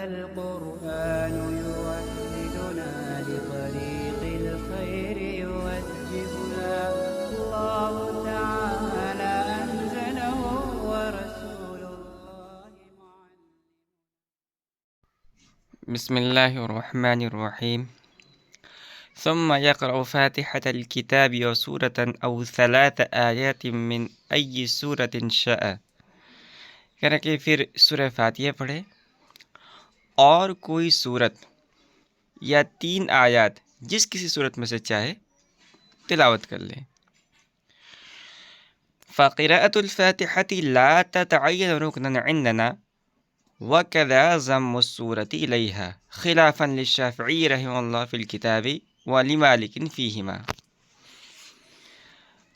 القرآن يوحدنا لطريق الخير يوجهنا الله تعالى أنزله ورسول الله معلم. بسم الله الرحمن الرحيم. ثم يقرأ فاتحة الكتاب وسورة أو 3 آيات من أي سورة شاء. کہنا کہ پھر سورہ فاتحہ پڑھے اور کوئی صورت یا 3 آیات جس کسی صورت میں سے چاہے تلاوت کر لیں. فقراءة الفاتحة لا تتعين ركنا عندنا وكذا ضم السورة إليها خلافا للشافعي رحمه الله في الكتاب ولمالك فيهما.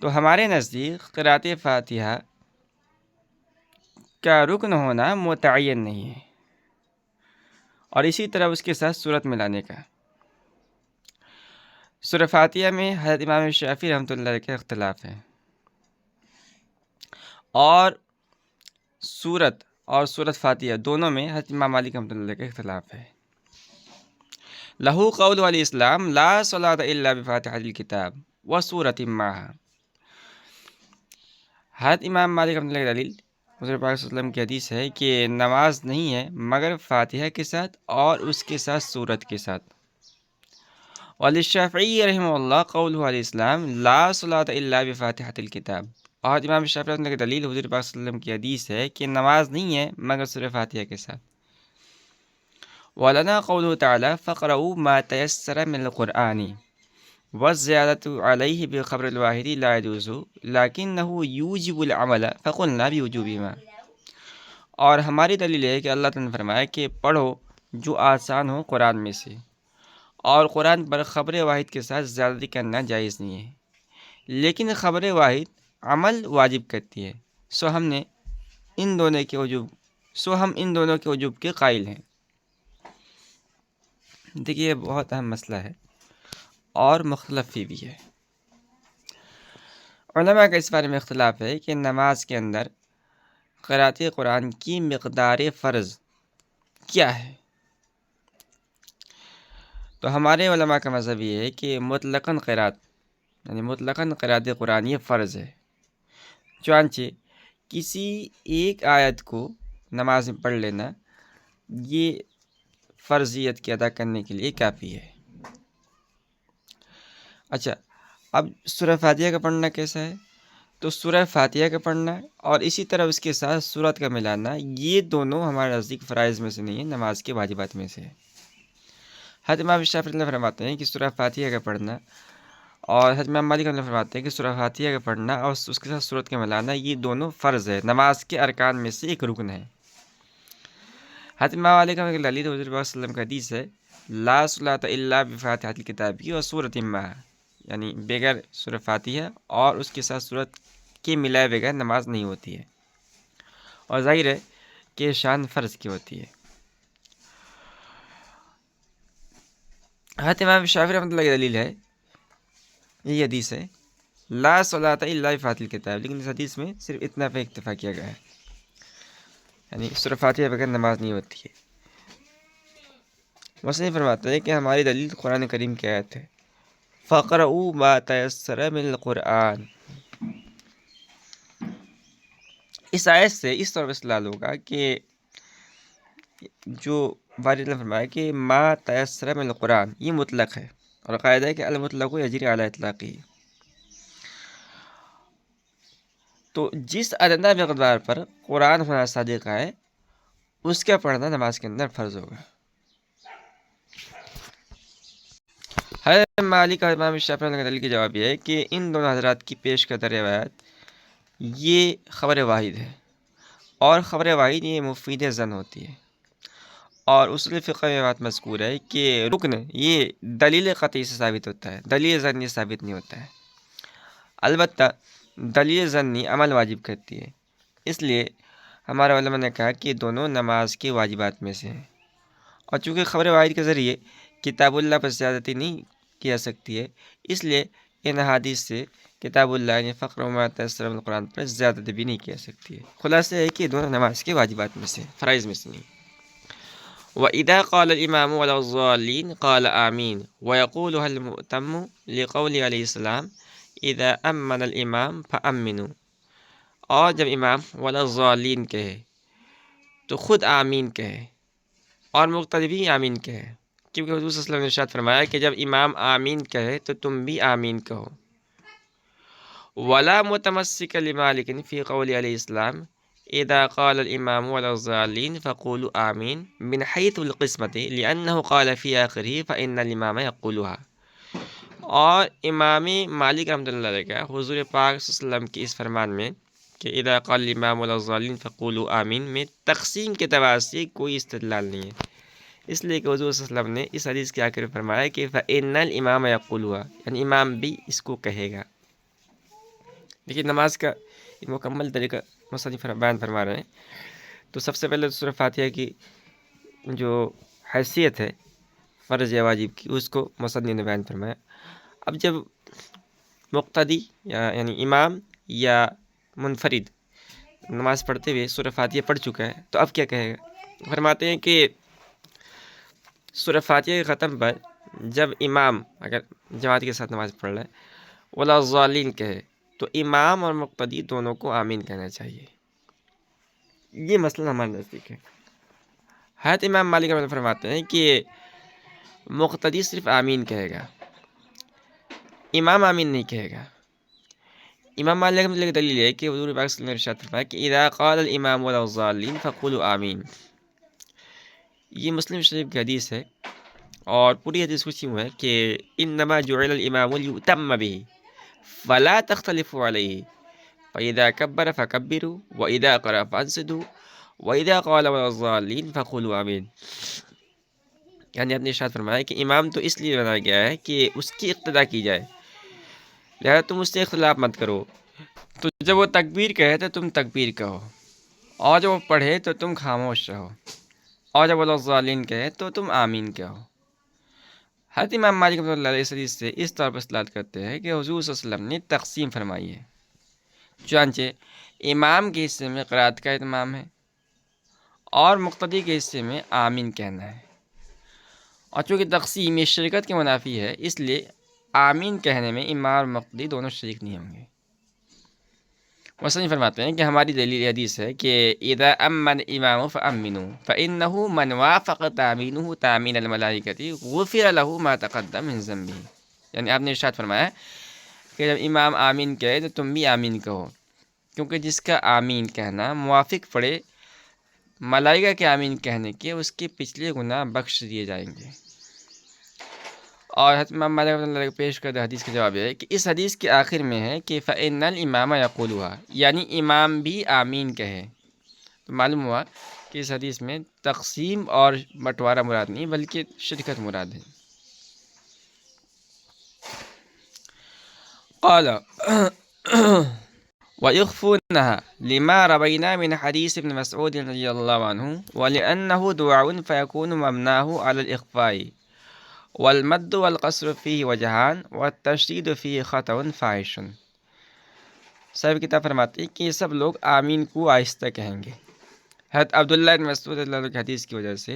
تو ہمارے نزدیک قرأت فاتحہ کا رکن ہونا متعین نہیں ہے، اور اسی طرح اس کے ساتھ سورت ملانے کا. سورہ فاتحہ میں حضرت امام شافعی رحمۃ اللہ علیہ کا اختلاف ہے، اور سورت فاتحہ دونوں میں حضرت امام مالک رحمۃ اللہ علیہ کا اختلاف ہے. لہو قول علی اسلام لا صلاۃ الا بفاتحۃ الکتاب وسورۃ معها. حضرت امام مالک رحمۃ اللہ علیہ کی دلیل حضور پاک صلی اللہ علیہ وسلم کی حدیث ہے کہ نماز نہیں ہے مگر فاتحہ کے ساتھ اور اس کے ساتھ سورت کے ساتھ. وللشافعی رحمہ اللہ قول علی اسلام لا صلاۃ الا بفاتحۃ الکتاب. اور امام شافعی رحمۃ اللہ کی دلیل حضور پاک صلی اللہ علیہ وسلم کی حدیث ہے کہ نماز نہیں ہے مگر سورہ فاتحہ کے ساتھ. ولنا قوله تعالی فقرؤوا ما تيسر من القرآن والزیادۃ علیہ بخبر الواحد لا يجوز لکنہ یوجب العمل فقلنا بوجوبہما. اور ہماری دلیل ہے کہ اللہ تعالیٰ نے فرمایا کہ پڑھو جو آسان ہو قرآن میں سے، اور قرآن پر خبر واحد کے ساتھ زیادتی کرنا جائز نہیں ہے، لیکن خبر واحد عمل واجب کرتی ہے، سو ہم ان دونوں کے وجوب کے قائل ہیں. دیکھیے یہ بہت اہم مسئلہ ہے اور مختلف بھی ہے. علماء کا اس بارے میں اختلاف ہے کہ نماز کے اندر قرأت قرآن کی مقدار فرض کیا ہے. تو ہمارے علماء کا مذہب یہ ہے کہ مطلقاً قرأت قرآن یہ فرض ہے. چنانچہ کسی ایک آیت کو نماز میں پڑھ لینا یہ فرضیت کی ادا کرنے کے لیے کافی ہے. اچھا، اب سورہ فاتحہ کا پڑھنا کیسا ہے؟ تو سورہ فاتحہ کا پڑھنا اور اسی طرح اس کے ساتھ سورت کا ملانا یہ دونوں ہمارے نزدیک فرائض میں سے نہیں ہے، نماز کے واجبات میں سے ہے. حضرت امام شافعی اللہ فرماتے ہیں کہ سورہ فاتحہ کا پڑھنا، اور حضرت امام مالک اللہ فرماتے ہیں کہ سورہ فاتحہ کا پڑھنا اور اس کے ساتھ سورت کا ملانا یہ دونوں فرض ہے، نماز کے ارکان میں سے ایک رکن ہے. حضرت امام مالک کی دلیل حضور صلی اللہ علیہ وسلم کا حدیث ہے لا صلاۃ الا بفاتحۃ الکتاب وسورۃ معها، یعنی بغیر سورہ فاتحہ اور اس کے ساتھ سورت کے ملائے بغیر نماز نہیں ہوتی ہے، اور ظاہر ہے کہ شان فرض کی ہوتی ہے. حضرت امام شافعی رحمۃ اللہ کی دلیل ہے، یہ حدیث ہے لا صلاۃ الا بفاتحۃ الکتاب، لیکن اس حدیث میں صرف اتنا پہ اکتفا کیا گیا ہے، یعنی سورہ فاتحہ بغیر نماز نہیں ہوتی ہے. مصنف فرماتا ہے کہ ہماری دلیل قرآن کریم کی آیت ہے فَقْرَؤُوا مَا تَيَسَّرَ مِنَ الْقُرْآنِ. اس آیت سے اس طور پر استدلال ہوگا کہ جو باری نے فرمایا کہ ما تیسر من القرآن یہ مطلق ہے، اور قاعدہ ہے کہ المطلق یجری علی اطلاقہ. تو جس ادنا مقدار پر قرآن ہونا صادق ہے اس کا پڑھنا نماز کے اندر فرض ہوگا. حضرت مالک اور امام شافعی کی دلیل کی جواب یہ ہے کہ ان دونوں حضرات کی پیش کردہ روایت یہ خبر واحد ہے، اور خبر واحد یہ مفید ظن ہوتی ہے. اور اصول فقہ میں بات مذکور ہے کہ رکن یہ دلیل قطعی سے ثابت ہوتا ہے، دلیل ظنی ثابت نہیں ہوتا ہے. البتہ دلیل ظنی عمل واجب کرتی ہے، اس لیے ہمارے علماء نے کہا کہ دونوں نماز کے واجبات میں سے ہیں. اور چونکہ خبر واحد کے ذریعے کتاب اللہ پر زیادتی نہیں کی جا سکتی ہے، اس لیے ان احادیث سے کتاب اللہ یعنی فقرؤوا ما تیسر من القرآن پر زیادتی بھی نہیں کی جا سکتی ہے. خلاصہ ہے کہ دونوں نماز کے واجبات میں سے، فرائض میں سے نہیں. وَإِذَا قَالَ الْإِمَامُ وَلَا الضَّالِّينَ قَالَ آمِينَ وَيَقُولُهَا الْمُؤْتَمُّ لِقَوْلِهِ علیہ السلام اذا امن الامام فامنوا، اور جب امام ولا الضالین کہے تو خود آمین کہے اور مقتدی بھی آمین کہے، کیونکہ حضور صلی اللہ علیہ وسلم نے ارشاد فرمایا کہ جب امام آمین کہے تو تم بھی آمین کہو۔ ولا متمسک لمالک فی قول علیہ السلام اذا قال الامام ولا الضالین فقولوا آمین من حیث القسمت لانه قال فی آخرہ فان الامام یقولها۔ اور امام مالک رحمۃ اللہ علیہ کا حضور پاک صلی اللہ علیہ وسلم کی اس فرمان میں کہ اذا قال الامام ولا الضالین فقولوا آمین میں تقسیم کے اعتبار سے کوئی استدلال نہیں ہے، اس لیے کہ حضور صلی اللہ علیہ وسلم نے اس حدیث کے آخر میں فرمایا کہ فإن الامام یقولها، یعنی امام بھی اس کو کہے گا۔ دیکھیے نماز کا مکمل طریقہ مصنف بیان فرما رہے ہیں۔ تو سب سے پہلے سورہ فاتحہ کی جو حیثیت ہے فرض یا واجب کی، اس کو مصنف نے بیان فرمایا۔ اب جب مقتدی یعنی امام یا منفرد نماز پڑھتے ہوئے سورہ فاتحہ پڑھ چکا ہے تو اب کیا کہے گا؟ فرماتے ہیں کہ سورہ فاتحہ کے ختم پر جب امام اگر جماعت کے ساتھ نماز پڑھ رہا ہے ولا الضالین کہے تو امام اور مقتدی دونوں کو آمین کہنا چاہیے۔ یہ مسئلہ ہمارے نزدیک ہے۔ حضرت امام مالک رحمۃ اللہ فرماتے ہیں کہ مقتدی صرف آمین کہے گا، امام آمین نہیں کہے گا۔ امام مالک رحمۃ اللہ کی دلیل ہے کہ حضور پاک صلی اللہ علیہ وسلم نے ارشاد فرمایا کہ اذا قال الامام ولا الضالین فقولوا آمین۔ یہ مسلم شریف کی حدیث ہے اور پوری حدیث کچھ یوں ہے کہ انما جعل الامام لیؤتم به فلا تختلفوا علیہ فاذا کبر فکبروا واذا قرأ فانصتوا واذا قال ولا الضالین فقولوا آمین۔ یعنی آپ نے ارشاد فرمایا کہ امام تو اس لیے بنایا گیا ہے کہ اس کی اقتداء کی جائے، لہذا تم اس سے اختلاف مت کرو۔ تو جب وہ تکبیر کہے تو تم تکبیر کہو، اور جب وہ پڑھے تو تم خاموش رہو، اور جب وہ الضالین کہے تو تم آمین کہو۔ حضرت امام مالک رحمۃ اللہ علیہ اس حدیث سے اس طور پر استدلال کرتے ہیں کہ حضور صلی اللہ علیہ وسلم نے تقسیم فرمائی ہے، چنانچہ امام کے حصے میں قرأت کا اہتمام ہے اور مقتدی کے حصے میں آمین کہنا ہے، اور چونکہ تقسیم یہ شرکت کے منافی ہے اس لیے آمین کہنے میں امام اور مقتدی دونوں شریک نہیں ہوں گے۔ مصنف فرماتے ہیں کہ ہماری دلیل حدیث ہے کہ اذا امن امام فامنوا فانه من وافق تامینه تامین الملائکۃ غفر له ما تقدم من ذنبه۔ یعنی آپ نے ارشاد فرمایا کہ جب امام آمین کہے تو تم بھی آمین کہو، کیونکہ جس کا آمین کہنا موافق پڑے ملائکہ کے آمین کہنے کے، اس کے پچھلے گناہ بخش دیے جائیں گے۔ اور حضرت امام مالک رحمۃ اللہ علیہ پیش کردہ حدیث کا جواب ہے کہ اس حدیث کے آخر میں ہے کہ فإن الامام یقولها، یعنی امام بھی آمین کہے۔ تو معلوم ہوا کہ اس حدیث میں تقسیم اور بٹوارہ مراد نہیں بلکہ شرکت مراد ہے۔ قال ويخفونها لما روينا من حديث ابن مسعود رضي الله عنه ولأنه دعاء فيكون مبناه على الإخفاء والمد والقصر فيه وجهان والتشديد فيه خطأ فاحش۔ صاحب کتاب فرماتے ہیں کہ یہ سب لوگ آمین کو آہستہ کہیں گے، حضرت عبداللہ بن مسعود رضی اللہ عنہ کی حدیث کی وجہ سے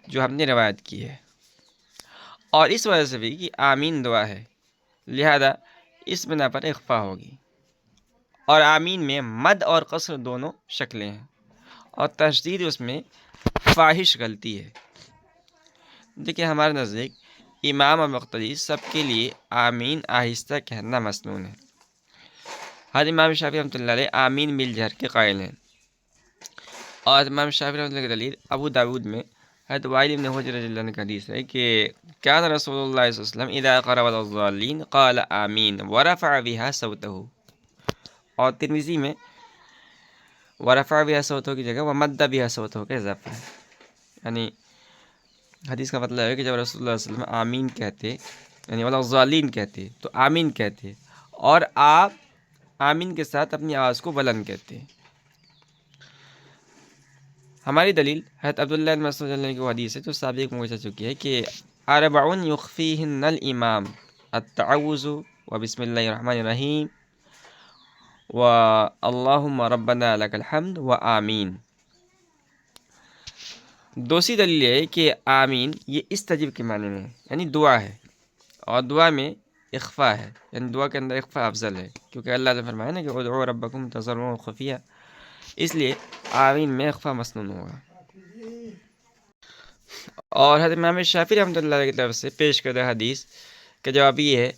جو ہم نے روایت کی ہے، اور اس وجہ سے بھی کہ آمین دعا ہے لہذا اس بنا پر اخفا ہوگی، اور آمین میں مد اور قصر دونوں شکلیں ہیں، اور تشدید اس میں فاحش غلطی ہے۔ دیکھیں ہمارے نزدیک امام اور مقتدی سب کے لیے آمین آہستہ کہنا مسنون ہے۔ ہر امام شافعی رحمۃ اللہ علیہ آمین مل جہر کے قائل ہیں، اور امام شافعی رحمۃ اللہ کی دلیل ابو داود میں حضرت وائل بن حجر رضی اللہ عنہ کا حدیث ہے کہ کان رسول اللہ صلی اللہ علیہ وسلم اذا قرأ ولا الضالین قال آمین ورفع بها صوته، اور ترمذی میں ورفع بها صوته کی جگہ ومد بها صوته کا اضافہ ہے۔ یعنی حدیث کا مطلب ہے کہ جب رسول اللہ صلی اللہ علیہ وسلم آمین کہتے یعنی ولا الضالین کہتے تو آمین کہتے، اور آپ آمین کے ساتھ اپنی آواز کو بلند کہتے۔ ہماری دلیل حضرت عبداللہ بن مسعود رضی اللہ عنہ کی وہ حدیث ہے جو سابق میں چل چکی ہے کہ اربع یخفیہن الامام التعوذ و بسم اللہ الرحمن الرحیم و اللہم ربنا لک الحمد و آمین۔ دوسری دلیل ہے کہ آمین یہ استجب کے معنی میں ہے، یعنی دعا ہے، اور دعا میں اخفا ہے، یعنی دعا کے اندر اخفا افضل ہے، کیونکہ اللہ نے فرمایا نا کہ ادعوا ربکم تضرعا وخفیہ، اس لیے آمین میں اخفا مسنون ہوگا۔ اور حضرت امام شافعی رحمۃ اللہ علیہ کی طرف سے پیش کردہ حدیث کا جواب یہ ہے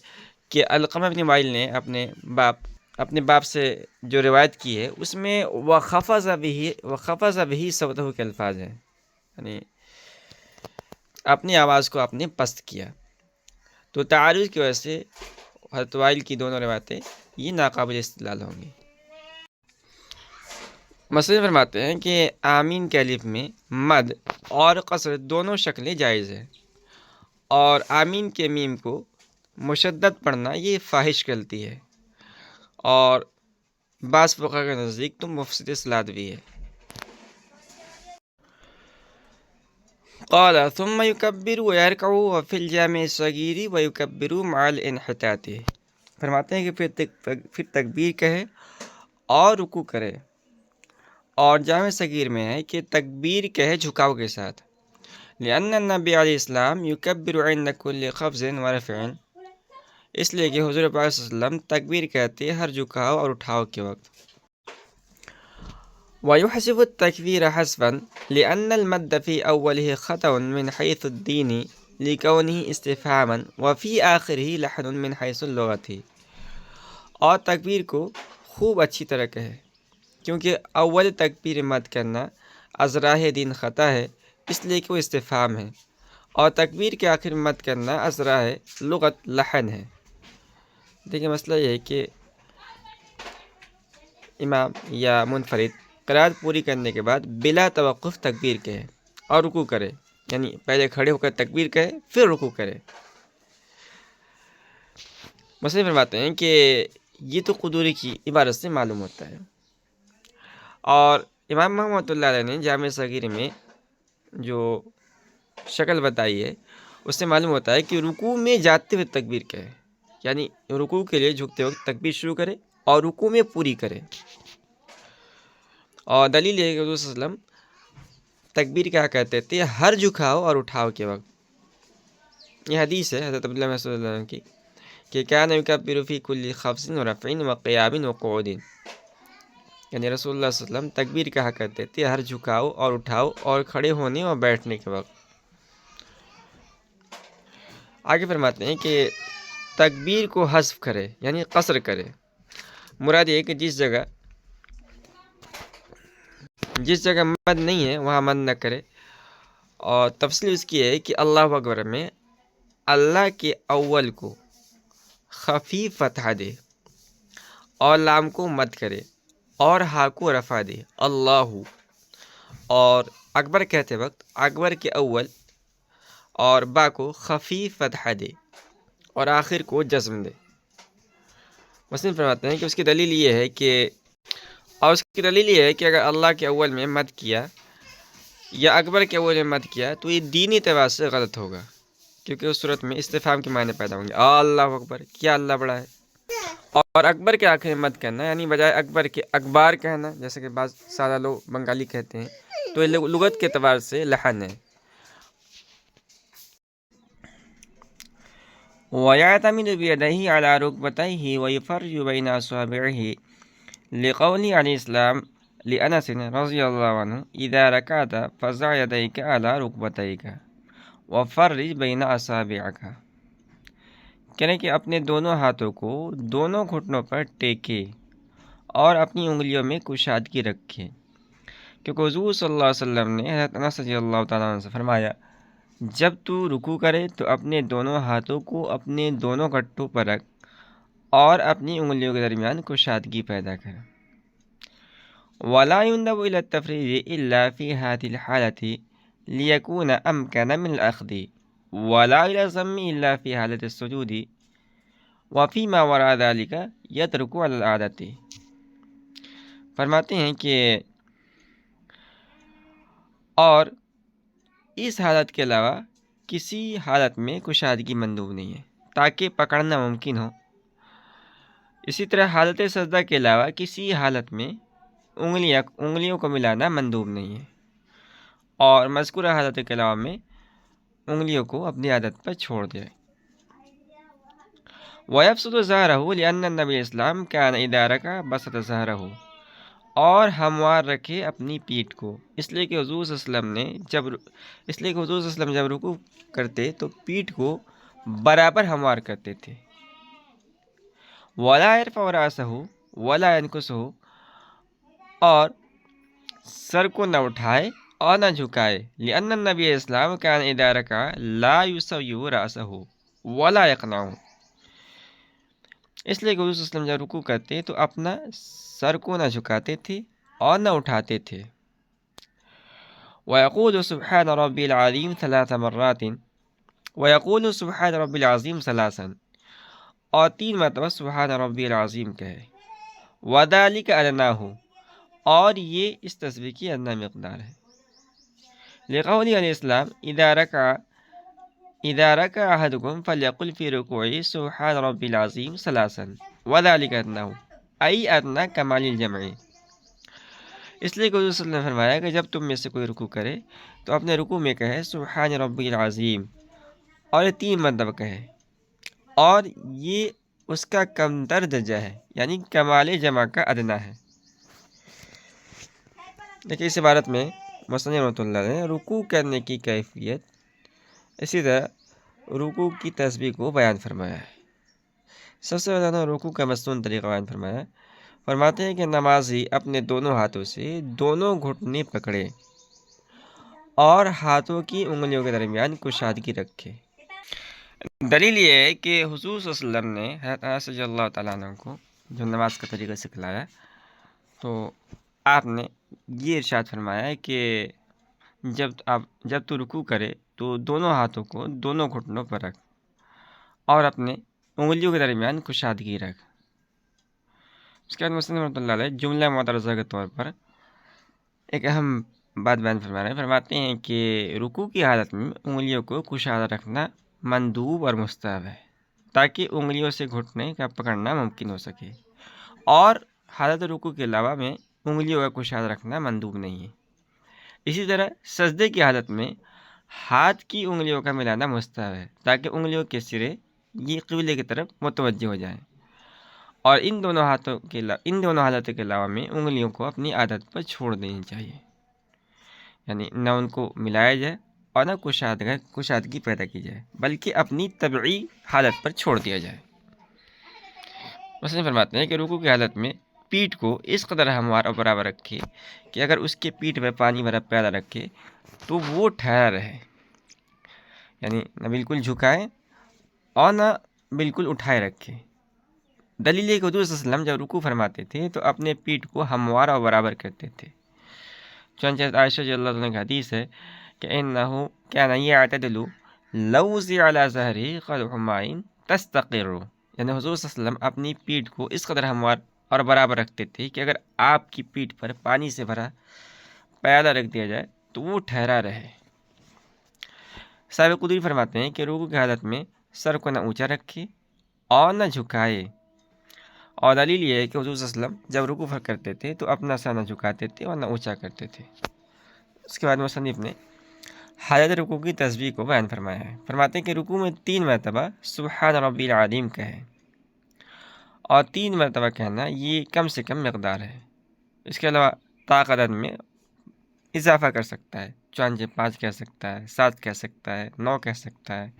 کہ علقمہ بن وائل نے اپنے باپ سے جو روایت کی ہے اس میں وخفض به صوتہ کے الفاظ ہیں، یعنی اپنی آواز کو آپ نے پست کیا، تو تعارض کی وجہ سے حضرت وائل کی دونوں روایتیں یہ ناقابل استدلال ہوں گی۔ مثلاً فرماتے ہیں کہ آمین کے الف میں مد اور قصر دونوں شکلیں جائز ہیں، اور آمین کے میم کو مشدد پڑھنا یہ فاحش غلطی ہے، اور بعض فقہا کے نزدیک تو مفسد صلاۃ بھی ہے۔ قال ثم يكبر ويركع وفي الجامع الصغير ويكبر مع الانحطاط، فرماتے ہیں کہ پھر تکبیر کہے اور رکوع کرے، اور جامع صغیر میں ہے کہ تکبیر کہے جھکاؤ کے ساتھ، لأن النبی علیہ السلام یکبر عند کل خفض ورفع، اس لیے کہ حضور پاک صلی اللہ علیہ وسلم تکبیر کہتے ہر جھکاؤ اور اٹھاؤ کے وقت۔ ويحسب التكبير حسبا لأن المد في أوله خطأ من حيث الدين لكونه استفهاما وفي آخره لحن من حيث اللغة، اور تکبیر کو خوب اچھی طرح کہے، کیونکہ اول تکبیر مد کرنا از راہ دین خطا ہے، اس لیے کہ وہ استفہام ہے، اور تکبیر کے آخر میں مد کرنا از راہ لغت لحن ہے۔ دیکھیں مسئلہ یہ ہے کہ امام یا منفرد قرات پوری کرنے کے بعد بلا توقف تکبیر کہے اور رکوع کرے، یعنی پہلے کھڑے ہو کر تکبیر کہے پھر رکوع کرے۔ مسئلہ فرماتے ہیں کہ یہ تو قدوری کی عبارت سے معلوم ہوتا ہے، اور امام محمد اللہ علیہ نے جامع صغیر میں جو شکل بتائی ہے اس سے معلوم ہوتا ہے کہ رکوع میں جاتے ہوئے تکبیر کہے، یعنی رکوع کے لیے جھکتے وقت تکبیر شروع کرے اور رکوع میں پوری کرے، اور دلیل ہے کہ حضور صلی اللہ علیہ وسلم تکبیر کیا کہتے تھے ہر جھکاؤ اور اٹھاؤ کے وقت۔ یہ حدیث ہے حضرت عبداللہ مسعود رضی اللہ عنہ کی کہ کان یکبر فی کل خفض ورفع وقیام وقعود، یعنی رسول اللہ صلی اللہ علیہ وسلم تکبیر کہا کرتے تھے ہر جھکاؤ اور اٹھاؤ اور کھڑے ہونے اور بیٹھنے کے وقت۔ آگے فرماتے ہیں کہ تکبیر کو حذف کرے یعنی قصر کرے، مراد یہ کہ جس جگہ مد نہیں ہے وہاں مد نہ کرے، اور تفصیل اس کی ہے کہ اللہ اکبر میں اللہ کے اول کو خفیف فتحہ دے اور لام کو مد کرے اور ہا کو رفع دے اللہ، اور اکبر کہتے وقت اکبر کے اول اور با کو خفیف فتحہ دے اور آخر کو جزم دے۔ مسلم فرماتے ہیں کہ اس کی دلیل یہ ہے کہ اگر اللہ کے اول میں مد کیا یا اکبر کے اول میں مد کیا تو یہ دینی اعتبار سے غلط ہوگا، کیونکہ اس صورت میں استفہام کے معنی پیدا ہوں گے، اللہ اکبر، کیا اللہ بڑا ہے، اور اکبر کے آخر میں مد کرنا یعنی بجائے اکبر کے اکبار کہنا، جیسے کہ بعض سادہ لوگ بنگالی کہتے ہیں، تو یہ لغت کے اعتبار سے لحن ہے۔ وَيَعْتَمِدُ بِيَدَيْهِ عَلَى رُكْبَتَيْهِ وَيُفَرِّجُ بَيْنَ أَصْابِعِهِ لِقَوْلِ عَلِيِّ السَّلَامِ لِأَنَسٍ رضی اللہ عنہ إِذَا رَكَعْتَ فَضَعْ يَدَيْكَ عَلَى رُكْبَتَيْكَ وَفَرِّجْ بَيْنَ أَصَابِعِكَ، کہنے کہ اپنے دونوں ہاتھوں کو دونوں گھٹنوں پر ٹیکے اور اپنی انگلیوں میں کشادگی رکھے، کیونکہ حضور صلی اللہ علیہ وسلم نے حضرت انس رضی اللہ تعالیٰ عنہ سے فرمایا جب تو رکوع کرے تو اپنے دونوں ہاتھوں کو اپنے دونوں گھٹوں پر رکھ اور اپنی انگلیوں کے درمیان کشادگی پیدا کر۔ وَلَا يُنْدَبُ إِلَى التَّفْرِيجِ إِلَّا فِي هَذِهِ الْحَالَةِ لِيَكُونَ أَمْكَنَ مِنَ الْأَخْذِ وَلَا إِلَى الضَّمِّ إِلَّا فِي حَالَةِ السُّجُودِ وَفِيمَا وَرَاءَ ذَلِكَ يَتْرُكُ عَلَى الْعَادَةِ، فرماتے ہیں کہ اور اس حالت کے علاوہ کسی حالت میں کشادگی مندوب نہیں ہے تاکہ پکڑنا ممکن ہو، اسی طرح حالت سجدہ کے علاوہ کسی حالت میں انگلیوں کو ملانا مندوب نہیں ہے، اور مذکورہ حالت کے علاوہ میں انگلیوں کو اپنی عادت پر چھوڑ دے۔ وَيَبْسُطُ ظَهْرَهُ لِأَنَّ النَّبِيَّ اسلام كَانَ إِذَا رَكَعَ بَسَطَ ظَهْرَهُ، اور ہموار رکھے اپنی پیٹھ کو، اس لیے کہ حضور صلی اللہ علیہ وسلم جب رکوع کرتے تو پیٹھ کو برابر ہموار کرتے تھے۔ وَلَا يَرْفَعُ رَأْسَهُ وَلَا يَنكُسُهُ، اور سر کو نہ اٹھائے اور نہ جھکائے، لِأَنَّ النَّبِيَّ اسلام كَانَ إِذَا رَكَعَ لَا يُسَوِّرُ رَأْسَهُ وَلَا يَقْنَعُ، اس لیے کہ حضور صلی اللہ علیہ وسلم جب رکوع کرتے تو اپنا سر کو نہ جھکاتے تھے اور نہ اٹھاتے تھے۔ وَيَقُولُ سُبْحَانَ رَبِّ الْعَظِيمِ ثَلَاثَ مَرَّاتٍ، وَيَقُولُ سُبْحَانَ رَبِّ الْعَظِيمِ ثَلَاثًا، اور 3 مرتبہ سبحان ربی العظیم کہے۔ وَذَلِكَ أَدْنَاهُ، اور یہ اس تسبیح کی ادنا مقدار ہے۔ لِقَوْلِهِ علیہ السلام إِذَا رَكَعَ أَحَدُكُمْ فَلْيَقُلْ فِي رُكُوعِهِ سُبْحَانَ رَبِّ الْعَظِيمِ ثَلَاثًا وَذَلِكَ أَدْنَاهُ أَيْ أَدْنَىٰ كَمَالِ الْجَمْعِ، اس لیے کہ حضور صلی اللہ علیہ وسلم نے فرمایا کہ جب تم میں سے کوئی رکوع کرے تو اپنے رکوع میں کہے سبحان ربی العظیم، اور یہ 3 مرتبہ کہے، اور یہ اس کا کمتر درجہ ہے، یعنی کمال جمع کا ادنا ہے۔ دیکھیے اس عبارت میں مصنف رحمۃ اللہ نے رکوع کرنے کی کیفیت، اسی طرح رکوع کی تسبیح کو بیان فرمایا ہے۔ سب سے پہلے رکوع کا مصنون طریقہ بیان فرمایا ہے۔ فرماتے ہیں کہ نمازی اپنے دونوں ہاتھوں سے دونوں گھٹنے پکڑے اور ہاتھوں کی انگلیوں کے درمیان کشادگی رکھے۔ دلیل یہ ہے کہ حضور صلی اللہ علیہ وسلم نے حضرت انس رضی اللہ تعالیٰ عنہ کو جو نماز کا طریقہ سکھلایا، تو آپ نے یہ ارشاد فرمایا ہے کہ جب تو رکوع کرے تو دونوں ہاتھوں کو دونوں گھٹنوں پر رکھ اور اپنے انگلیوں کے درمیان کشادگی رکھ۔ اس کے بعد مسلم رحمۃ اللہ علیہ جملہ معترضہ کے طور پر ایک اہم بات بیان فرما رہے ہیں۔ فرماتے ہیں کہ رکوع کی حالت میں انگلیوں کو کشادہ رکھنا مندوب اور مستحب ہے، تاکہ انگلیوں سے گھٹنے کا پکڑنا ممکن ہو سکے، اور حالت رکوع کے علاوہ میں انگلیوں کا کشادہ رکھنا مندوب نہیں ہے۔ اسی طرح سجدے کی حالت میں ہاتھ کی انگلیوں کا ملانا مستحب ہے، تاکہ انگلیوں کے سرے یہ قبلے کی طرف متوجہ ہو جائیں، اور ان دونوں حالتوں کے علاوہ میں انگلیوں کو اپنی عادت پر چھوڑ دینی چاہیے، یعنی نہ ان کو ملایا جائے اور نہ کشادگی پیدا کی جائے، بلکہ اپنی طبعی حالت پر چھوڑ دیا جائے۔ مثلا فرماتے ہیں کہ رکوع کی حالت میں پیٹھ کو اس قدر ہموار اور برابر رکھے کہ اگر اس کے پیٹھ میں پانی بھرا پیالہ رکھے تو وہ ٹھہرا رہے، یعنی نہ بالکل جھکائے اور نہ بالکل اٹھائے رکھے۔ دلیل ہے کہ حضور صلی اللہ علیہ وسلم جب رکوع فرماتے تھے تو اپنے پیٹھ کو ہموار اور برابر کرتے تھے۔ چنانچہ عائشہ رضی اللہ عنہ کی حدیث ہے کہ انه كان يعتدل لو وضع على ظهره قدح ماء تستقر، یعنی حضور صلی اللہ علیہ وسلم اپنی پیٹھ کو اس قدر ہموار اور برابر رکھتے تھے کہ اگر آپ کی پیٹھ پر پانی سے بھرا پیالہ رکھ دیا جائے تو وہ ٹھہرا رہے۔ صاحب قدری فرماتے ہیں کہ رکوع کی حالت میں سر کو نہ اونچا رکھے اور نہ جھکائے، اور دلیل یہ ہے کہ حضور صلی اللہ علیہ وسلم جب رکوع کرتے تھے تو اپنا سر نہ جھکاتے تھے اور نہ اونچا کرتے تھے۔ اس کے بعد مصنف نے حالت رکوع کی تسبیح کو بیان فرمایا ہے۔ فرماتے ہیں کہ رکوع میں 3 مرتبہ سبحان ربی العظیم کہے، اور 3 مرتبہ کہنا یہ کم سے کم مقدار ہے۔ اس کے علاوہ طاقت میں اضافہ کر سکتا ہے، چنانچہ 5 کہہ سکتا ہے، 7 کہہ سکتا ہے، 9 کہہ سکتا ہے۔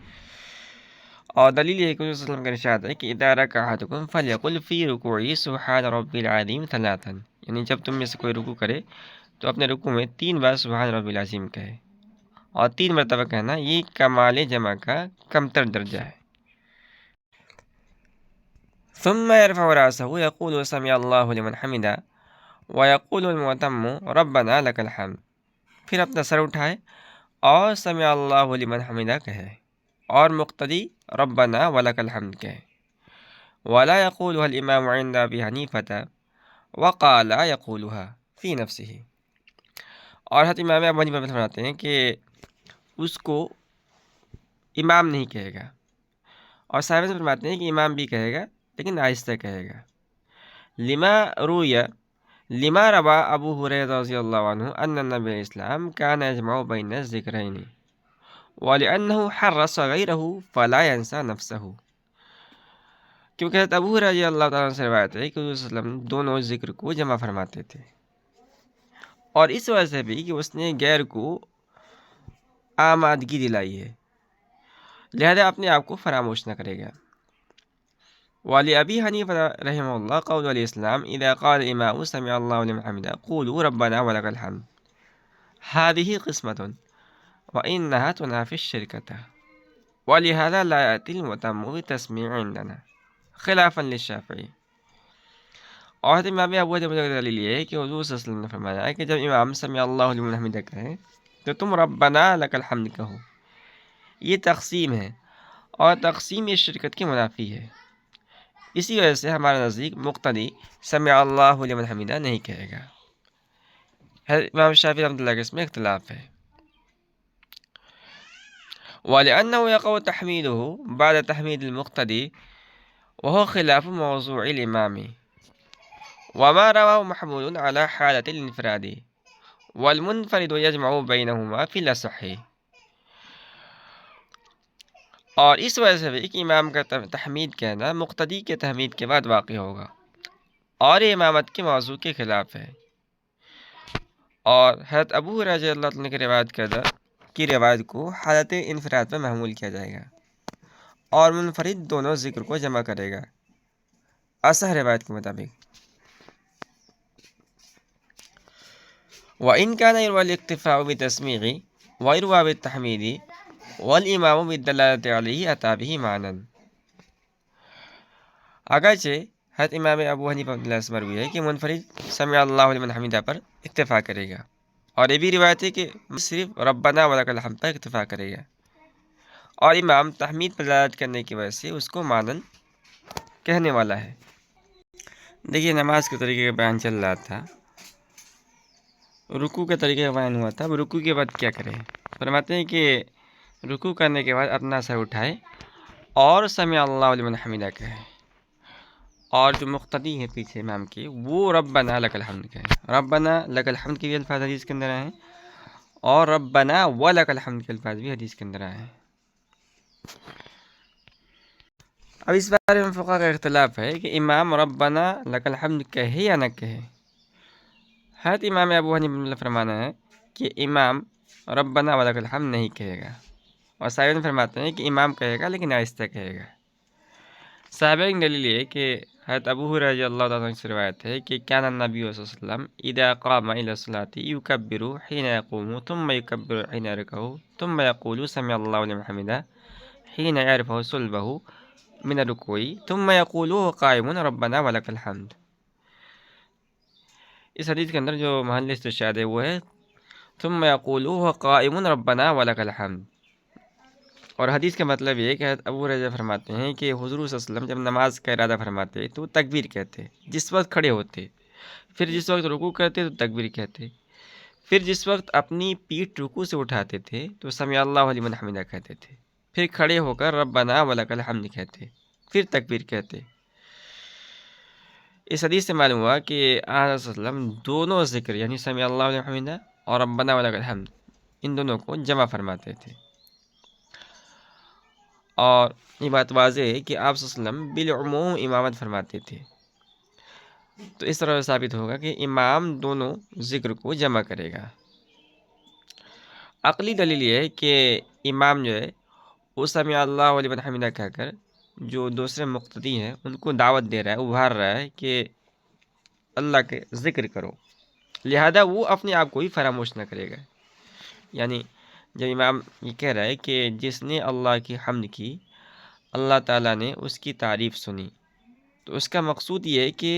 اور دلیل یہ کہ حضور صلی اللہ علیہ وسلم کا ارشاد ہے کہ اذا رکع احدکم فلیقل فی رکوعہ سبحان ربی العظیم ثلاثا، یعنی جب تم میں سے کوئی رکوع کرے تو اپنے رکوع میں 3 بار سبحان ربی العظیم کہے، اور 3 مرتبہ کہنا یہ کمال جمع کا کمتر درجہ ہے۔ ثم يرفع رأسه يقول سمع الله لمن حمده ويقول المؤتم ربنا لك الحمد، پھر اپنا سر اٹھائے اور سمع اللہ لمن حمدہ کہے، اور مقتدی ربنا ولک الحمد کہے۔ ولا يقولها الامام عند ابي حنیفة وقال يقولها في نفسه، اور حضرت امام ابو حنیفہ فرماتے ہیں کہ اس کو امام نہیں کہے گا، اور صاحب سے فرماتے ہیں کہ امام بھی کہے گا لیکن آہستہ کہے گا۔ لما رویا لما روا ابو ہریرہ رضی اللہ عنہ ان النبی علیہ السلام کان یجمع بین الذکرین ولأنه حرص غیرہ فلا ينسى نفسہ، کیونکہ حضرت ابو ہریرہ رضی اللہ تعالیٰ عنہ سے روایت ہے کہ حضور صلی اللہ علیہ وسلم دونوں ذکر کو جمع فرماتے تھے، اور اس وجہ سے بھی کہ اس نے غیر کو آمادگی دلائی ہے، لہذا اپنے آپ کو فراموش نہ کرے گا۔ وَلِأَبِي حَنِيفَةَ رحمہ اللہ قول علیہ السلام اذا قال الامام سمع اللہ لمن حمدہ قولوا ربنا ولک الحمد هذه قسمة وإنها تنافي الشركة ولهذا لا يأتي المتم بالتسميع عندنا خلافا للشافعی۔ اور امام ابو حنیفہ کی دلیل یہ ہے کہ حضور صلی اللہ علیہ وسلم نے فرمایا ہے کہ جب امام سمع اللہ لمن حمدہ کہیں تو تم ربنا لک الحمد کہو۔ یہ تقسیم ہے، اور تقسیم یہ شرکت کی منافی ہے، اسی وجہ سے ہمارے نزدیک مقتدی سمع اللہ لمن حمدہ نہیں کہے گا۔ امام شافعی رحمۃ اللہ کے اس میں اختلاف ہے۔ وَلِأَنَّهُ يَقَعُ تَحْمِيدُهُ بَعْدَ تَحْمِيدِ الْمُقْتَدِي وَهُوَ خِلَافُ مَوْضُوعِ الْإِمَامِ وَمَا رواه محمول على حالة الانفراد والمنفرد يجمع بينهما في الأصح۔ اور اس وجہ سے بھی کہ امام کا تحمید کہنا مقتدی کے تحمید کے بعد واقع ہوگا، اور یہ امامت کے موضوع کے خلاف ہے، اور حضرت ابو ہریرہ رضی اللہ عنہ کی روایت کو حالت انفراد پر محمول کیا جائے گا، اور منفرد دونوں ذکر کو جمع کرے گا اصح روایت کے مطابق۔ وَإِنْ كَانَ يُرْوَى الِاقْتِفَاءُ بِالتَّسْمِيعِ وَيُرْوَى بِالتَّحْمِيدِ وَالْإِمَامُ بِالدَّلَالَةِ عَلَيْهِ أَتَى بِهِ مَعْنًا۔ اگرچہ حضرت امام ابو حنیفہ رحمۃ اللہ سے مروی ہے کہ منفرد سمع اللہ لمن حمدہ پر اکتفا کرے گا، اور یہ بھی روایت ہے کہ صرف ربنا ولک الحمد پر اکتفا کرے گا، اور امام تحمید پر دلالت کرنے کی وجہ سے اس کو مانن کہنے والا ہے۔ دیکھیے نماز کے طریقے کا بیان چل رہا تھا، رکوع کے طریقے کا بیان ہوا تھا۔ اب رکوع کے بعد کیا کریں؟ فرماتے ہیں کہ رکوع کرنے کے بعد اپنا سر اٹھائے اور سمع اللہ لمن حمدہ کہے، اور جو مقتدی ہے پیچھے امام کی وہ ربنا لک الحمد کہے۔ ربنا لک الحمد کے بھی الفاظ حدیث کے اندر آئے ہیں، اور ربنا ولک الحمد کے الفاظ بھی حدیث کے اندر آئے ہیں۔ اب اس بارے میں فقہاء کا اختلاف ہے کہ امام ربنا لک الحمد کہے یا نہ کہے۔ حضرت امام ابو حنیفہ فرمانا ہے کہ امام ربنا ولک الحمد نہیں کہے گا، اور صاحبین فرماتے ہیں کہ امام کہے گا لیکن آہستہ کہے گا۔ صاحبین دلیل یہ کہ حضرت ابو ہریرہ رضی اللہ تعالیٰ عنہ سے روایت ہے کہ کان النبی صلی اللہ علیہ وسلم اذا قام الى الصلاة يكبر حين يقوم ثم يكبر حين يركع ثم يقول سمع الله لمن حمده حين يرفع صلبه من الركوع ثم يقول وهو قائم ربنا ولك الحمد۔ اس حدیث کے اندر جو محل استشہاد ہے وہ ہے ثم يقول وهو قائم ربنا ولك الحمد، اور حدیث کا مطلب یہ ہے کہ حضرت ابو ہریرہ فرماتے ہیں کہ حضور صلی اللہ علیہ وسلم جب نماز کا ارادہ فرماتے تو تکبیر کہتے، جس وقت کھڑے ہوتے، پھر جس وقت رکوع کرتے تو تکبیر کہتے، پھر جس وقت اپنی پیٹھ رکوع سے اٹھاتے تھے تو سمع اللہ لمن حمدہ کہتے تھے، پھر کھڑے ہو کر ربنا ولک الحمد کہتے، پھر تکبیر کہتے۔ اس حدیث سے معلوم ہوا کہ آن صلی اللہ علیہ وسلم دونوں ذکر یعنی سمع اللہ لمن حمدہ اور ربنا ولک الحمد ان دونوں کو جمع فرماتے تھے، اور یہ بات واضح ہے کہ آپ صلی اللہ علیہ وسلم بالعموم امامت فرماتے تھے، تو اس طرح ثابت ہوگا کہ امام دونوں ذکر کو جمع کرے گا۔ عقلی دلیل یہ ہے کہ امام جو ہے وہ سمع اللہ لمن حمدہ کہہ کر جو دوسرے مقتدی ہیں ان کو دعوت دے رہا ہے، ابھار رہا ہے کہ اللہ کے ذکر کرو، لہذا وہ اپنے آپ کو ہی فراموش نہ کرے گا۔ یعنی جب امام یہ کہہ رہا ہے کہ جس نے اللہ کی حمد کی اللہ تعالیٰ نے اس کی تعریف سنی، تو اس کا مقصود یہ ہے کہ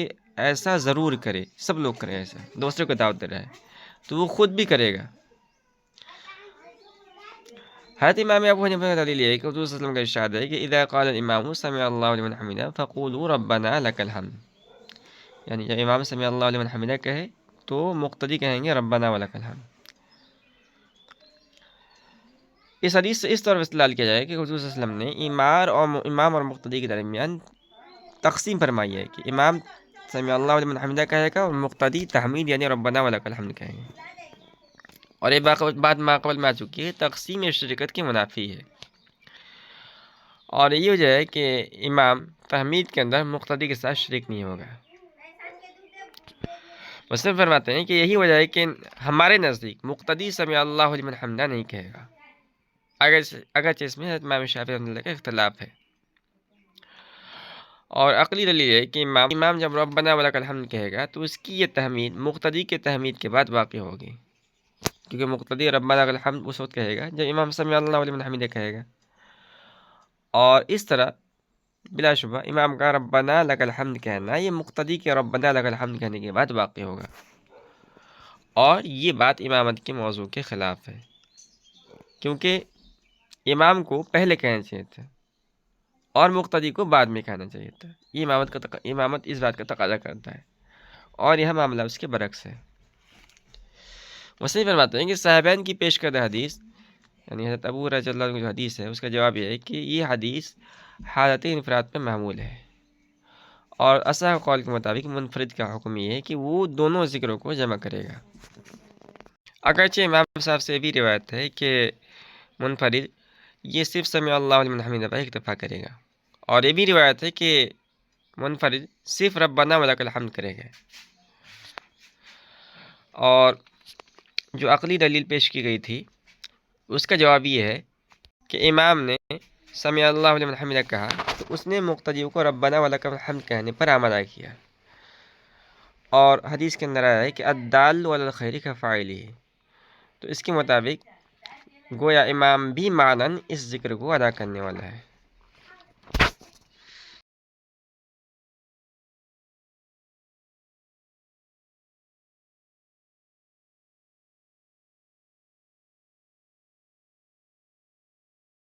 ایسا ضرور کرے، سب لوگ کریں ایسا، دوسرے کو دعوت دے رہا ہے تو وہ خود بھی کرے گا۔ حضرت امام ابو حنیفہ کا دلیل ہے کہ حضور صلی اللہ علیہ وسلم کا ارشاد ہے کہ اذا قال الامام سمع اللہ لمن حمدہ فقولوا ربنا لک الحمد، یعنی جب امام سمع اللہ لمن حمدہ کہے تو مقتدی کہیں گے ربنا ولک الحمد۔ اس حدیث سے اس طور پر استدلال کیا جائے کہ حضور صلی اللہ علیہ وسلم نے امام اور مقتدی کے درمیان تقسیم فرمائی ہے کہ امام سمیع اللہ لمن حمدہ کہے گا اور مقتدی تحمید یعنی ربنا ولک الحمد کہیں گے۔ اور یہ بات ماقبل میں آ چکی ہے، تقسیم شرکت کی منافی ہے، اور یہ وجہ ہے کہ امام تحمید کے اندر مقتدی کے ساتھ شریک نہیں ہوگا۔ مسلم فرماتے ہیں کہ یہی وجہ ہے کہ ہمارے نزدیک مقتدی سمیع اللہ لمن حمدہ نہیں کہے گا، اگرچہ اس میں حضرت امام شافعی رحمۃ اللہ کا اختلاف ہے۔ اور عقلی دلیل ہے کہ امام جب ربنا ولک الحمد کہے گا تو اس کی یہ تحمید مقتدی کے تحمید کے بعد واقع ہوگی، کیونکہ مقتدی ربنا ولک الحمد اس وقت کہے گا جب امام سمیع اللہ لمن حمدہ کہے گا، اور اس طرح بلا شبہ امام کا ربنا لک الحمد کہنا یہ مقتدی کے ربنا لک الحمد کہنے کے بعد واقع ہوگا، اور یہ بات امامت کے موضوع کے خلاف ہے، کیونکہ امام کو پہلے کہنا چاہیے تھا اور مقتدی کو بعد میں کہنا چاہیے تھا۔ یہ امامت اس بات کا تقاضا کرتا ہے، اور یہ معاملہ اس کے برعکس ہے۔ مسلم فرماتے ہیں کہ صاحبین کی پیش کردہ حدیث یعنی حضرت ابو ہریرہ رضی اللہ عنہ کی جو حدیث ہے اس کا جواب یہ ہے کہ یہ حدیث حالت انفراد پہ معمول ہے، اور اصح قول کے مطابق منفرد کا حکم یہ ہے کہ وہ دونوں ذکروں کو جمع کرے گا۔ اگرچہ امام صاحب سے بھی روایت ہے کہ منفرد یہ صرف سمیع اللہ لمن حمدہ پر اکتفا کرے گا، اور یہ بھی روایت ہے کہ منفرد صرف ربنا ولک الحمد کرے گا۔ اور جو عقلی دلیل پیش کی گئی تھی اس کا جواب یہ ہے کہ امام نے سمیع اللہ لمن حمدہ کہا تو اس نے مقتدیوں کو ربنا ولک الحمد کہنے پر آمادہ کیا، اور حدیث کے اندر آیا ہے کہ الدال علی الخیر کفاعلہ، تو اس کے مطابق گویا امام بھی معنن اس ذکر کو ادا کرنے والا ہے۔